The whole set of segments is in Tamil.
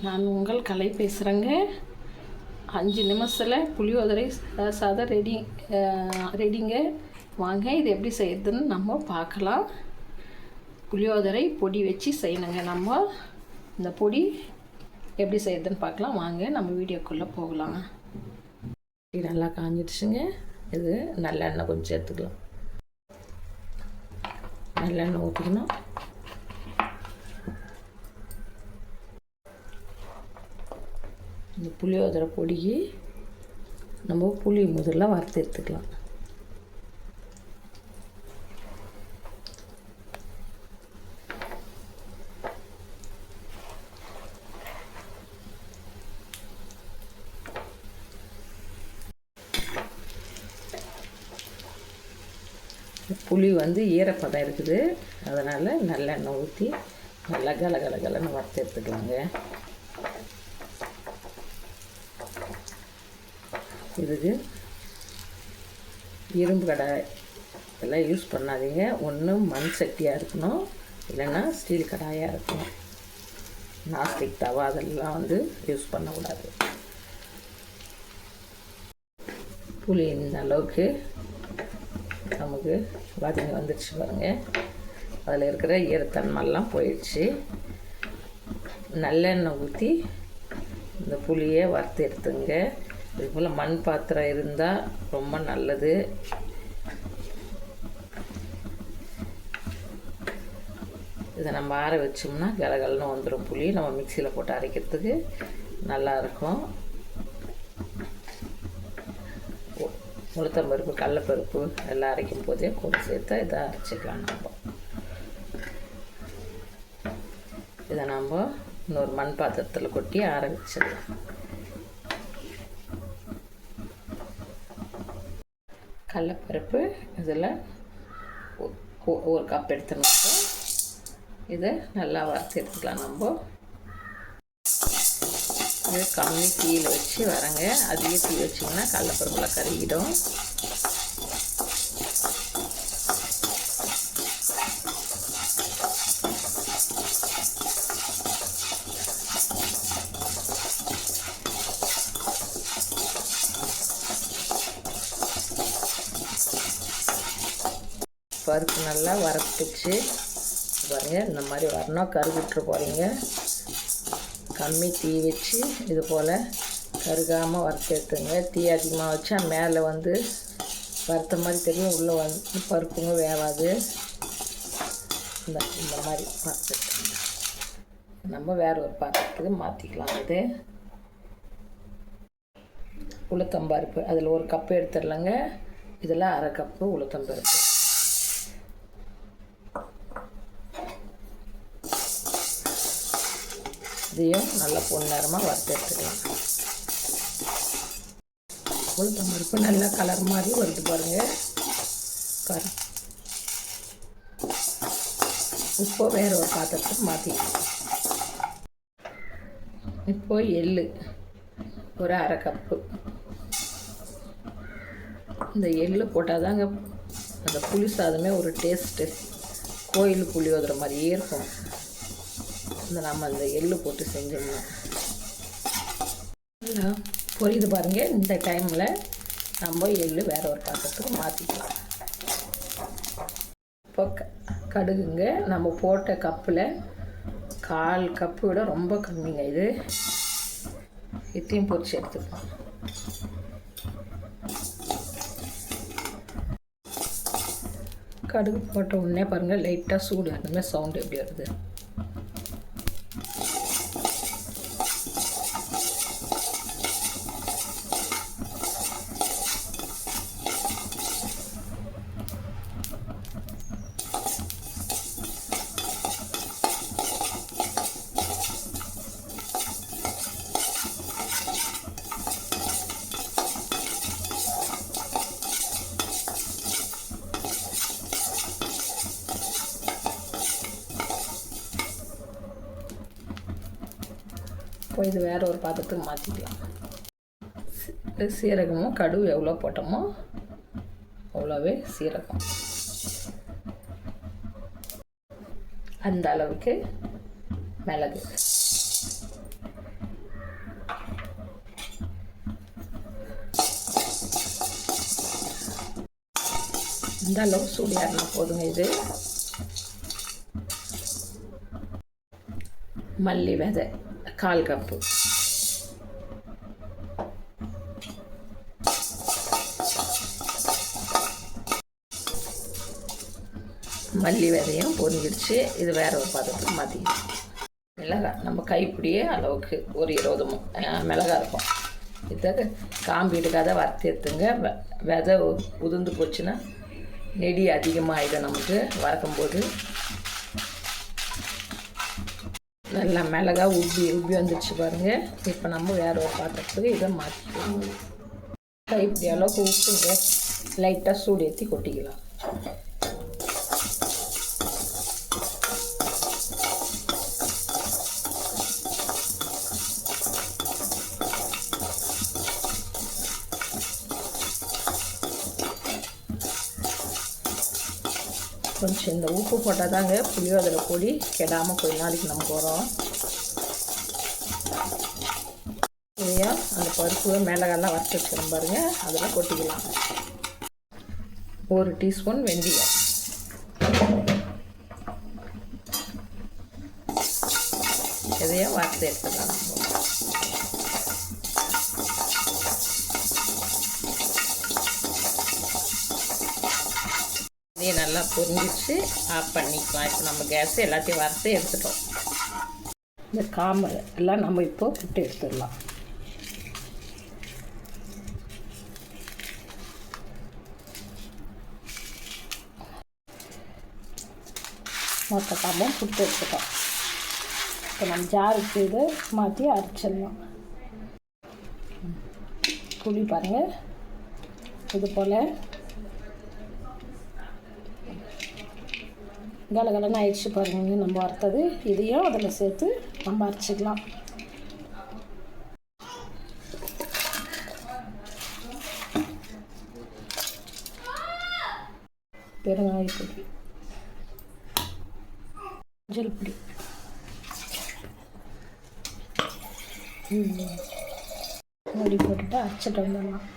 நான் உங்கள் கலை பேசுகிறேங்க. 5 நிமிஷத்தில் புளியோதரை சாதம் ரெடிங்க. வாங்க இது எப்படி செய்யறதுன்னு நம்ம பார்க்கலாம். புளியோதரை பொடி வச்சு செய்யணுங்க. நம்ம இந்த பொடி எப்படி செய்யறதுன்னு பார்க்கலாம். வாங்க நம்ம வீடியோக்குள்ளே போகலாங்க. இது நல்லா காஞ்சிடுச்சுங்க. இது நல்லெண்ணெய் கொஞ்சம் சேர்த்துக்கலாம். நல்லெண்ணெய் ஊற்றிக்கணும். இந்த புளியோதரை பொடிக்கு நம்ம புளி முதல்ல வறுத்து எடுத்துக்கலாம். புளி ஈரப்பதம் இருக்குது, அதனால் நல்லெண்ணெய் ஊற்றி நல்லா கலகலன்னு வறுத்து எடுத்துக்கலாங்க. இதுக்கு இரும்பு கடாய் எல்லாம் யூஸ் பண்ணாதீங்க. ஒன்று மண் சட்டியாக இருக்கணும், இல்லைன்னா ஸ்டீல் கடாயாக இருக்கணும். நாஸ்டிக் தவா அதெல்லாம் யூஸ் பண்ணக்கூடாது. புளி இந்த அளவுக்கு நமக்கு வதங்கி வந்துடுச்சு பாருங்கள். அதில் இருக்கிற ஈரத்தன்மைலாம் போயிடுச்சு. நல்லெண்ணெய் ஊற்றி இந்த புளியை வறுத்து எடுத்துங்க. இது போல் மண் பாத்திரம் இருந்தால் ரொம்ப நல்லது. இதை நம்ம ஆற வச்சோம்னா கலகலன்னு வந்துடும். புளி நம்ம மிக்சியில் போட்டு அரைக்கிறதுக்கு நல்லாயிருக்கும். உளுத்தம்பருப்பு கடலைப்பருப்பு எல்லாம் அரைக்கும் போதே கூட சேர்த்தா இதை அரைச்சிக்கலாம். இதை நம்ம இன்னொரு மண் பாத்திரத்தில் கொட்டி ஆற வச்சிடலாம். கடலைப்பருப்பு இதில் ஒரு கப் எடுத்துனோம். இதை நல்லா வறுத்து எடுத்துக்கலாம். நம்ம இது கம்மி தீயில் வச்சு வரங்க. அதிக தீ வச்சிங்கன்னா கடலைப்பருப்புலாம் கருகிடும். பருப்பு நல்லா வறுத்துச்சு பாருங்கள். இந்த மாதிரி வரணும். கருகிட்டு போகிறீங்க. கம்மி தீ வச்சு இது போல் கருகாமல் வறுத்து எடுத்துங்க. தீ அதிகமாக வச்சா மேலே வறுத்த மாதிரி தெரியும், உள்ளே பருப்புங்க வேவாது. இந்த மாதிரி வறுத்துட்டுங்க. நம்ம வேறு ஒரு பாத்திரத்துக்கு மாற்றிக்கலாம். இது உளுத்தம்பருப்பு அதில் ஒரு கப்பு எடுத்துடலாங்க. இதில் அரை கப்பு உளுத்தம்பருப்பு. இதையும் நல்லா பொன்னிறமாக வறுத்து எடுத்துக்கலாம். உளுத்தம்பருப்பு நல்லா கலர் மாதிரி வருது பாருங்கள். இப்போ வேறு ஒரு பாத்திரத்துக்கு மாற்றிக்கலாம். இப்போ எள்ளு ஒரு அரை கப்பு. இந்த எள்ளு போட்டால் தாங்க அந்த புளி சாதமே ஒரு டேஸ்ட்டு. கோயில் புளியோதரை மாதிரியே இருக்கும். நம்ம அந்த எள்ளு போட்டு செஞ்சோம்னா பொரியுது பாருங்கள். இந்த டைமில் நம்ம எள்ளு வேறு ஒரு பாத்திரத்துக்கு மாற்றிக்கலாம். இப்போ கடுகுங்க நம்ம போட்ட கப்பில் 1/4 கப்பு விட ரொம்ப கம்மிங்க. இதையும் பொரிச்சு எடுத்துக்கலாம். கடுகு போட்ட உடனே பாருங்கள் லைட்டாக சூடு அந்த சவுண்டு எப்படி வருது. இப்போ இது வேறு ஒரு பாத்திரத்துக்கு மாற்றிக்கலாம். சீரகமும் கடுகு எவ்வளோ போட்டோமோ அவ்வளோவே சீரகம். அந்த அளவுக்கு மிளகு. இந்த அளவு சூடு ஏறினா போதுங்க. இது மல்லி விதை 1/4 கப்பு, மல்லி விதையும் பொரிஞ்சிடுச்சு. இது வேறு ஒரு பதத்துக்கு மாற்றிக்கணும். மிளகாய் நம்ம கைப்பிடியே அளவுக்கு ஒரு 20 மிளகாய் இருக்கும். இதை காம்பு எடுக்காத வறுத்து எடுத்துங்க. விதை உதிர்ந்து போச்சுன்னா நெடி அதிகமாகிடும் நமக்கு வறுக்கும்போது. நல்லா மிளகாய் உப்பி வந்துடுச்சு பாருங்கள். இப்போ நம்ம வேறு ஒரு பாத்திரத்துக்கு இதை மாற்றிக்கலாம். கைப்பிடி அளவுக்கு உப்புங்க லைட்டாக சூடு ஏற்றி கொட்டிக்கலாம். கொஞ்சம் இந்த உப்பு போட்டால் தாங்க புளியோதரை பொடி கெடாமல் கொஞ்ச நாளைக்கு நமக்கு வரும். இதையும் அந்த பருப்பு மிளகாலாம் வறுத்து வச்சுக்கிறோம் பாருங்கள், அதில் கொட்டிக்கலாம். 1 டீஸ்பூன் வெந்தயம், இதையும் வறுத்து எடுத்துக்கலாம். இதையும் நல்லா பொரிஞ்சிச்சு ஆஃப் பண்ணிக்கலாம். இப்போ நம்ம கேஸ் எல்லாத்தையும் வறுத்து எடுத்துட்டோம். இந்த காம்பு எல்லாம் நம்ம இப்போ புட்டு எடுத்துடலாம். மொத்த காம்பும் புட்டு எடுத்துட்டோம். இப்போ நம்ம ஜாருக்கு இது மாற்றி அரைச்சிடலாம். புளி பாருங்கள், இது போல் கலகலன்னு ஆயிடுச்சு பாருங்க. நம்ம வறுத்தது இதையும் அதில் சேர்த்து நம்ம அரைச்சிக்கலாம். பெருங்காயப்பொடி, மஞ்சள் பொடி, மூடி போட்டுட்டு அரைச்சிட்டு வந்துடலாம்.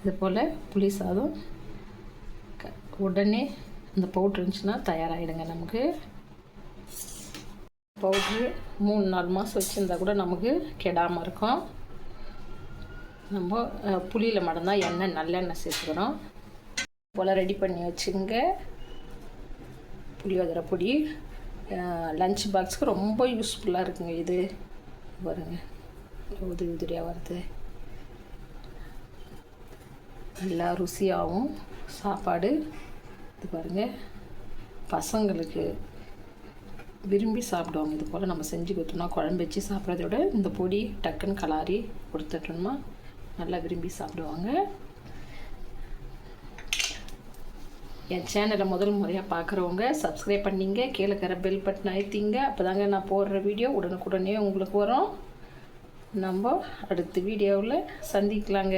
இது போல் புளி சாதம் உடனே இந்த பவுட்ரு இருந்துச்சுன்னா தயாராகிடுங்க. நமக்கு பவுட்ரு 3-4 மாதம் வச்சுருந்தா கூட நமக்கு கெடாமல் இருக்கும். நம்ம புளியில் மட்டும்தான் எண்ணெய் நல்லெண்ணெய் சேர்த்துக்கிறோம். போல் ரெடி பண்ணி வச்சுங்க. புளியோதரை பொடி லஞ்ச் பாக்ஸுக்கு ரொம்ப யூஸ்ஃபுல்லாக இருக்குங்க. இது பாருங்க உதிரியாக வருது, நல்லா ருசியாகவும் சாப்பாடு. இது பாருங்கள், பசங்களுக்கு விரும்பி சாப்பிடுவாங்க. இது போல் நம்ம செஞ்சு கொடுத்தோம்னா குழம்பு வச்சு சாப்பிட்றத விட இந்த பொடி டக்குன்னு கலாரி கொடுத்துட்டோம்னா நல்லா விரும்பி சாப்பிடுவாங்க. என் சேனலை முதல் முறையாக பார்க்குறவங்க சப்ஸ்கிரைப் பண்ணிங்க, கீழே இருக்கிற பெல் பட்டன் அழுத்திங்க. அப்போ தாங்க நான் போடுற வீடியோ உடனுக்குடனே உங்களுக்கு வரும். நம்ம அடுத்த வீடியோவில் சந்திக்கலாங்க.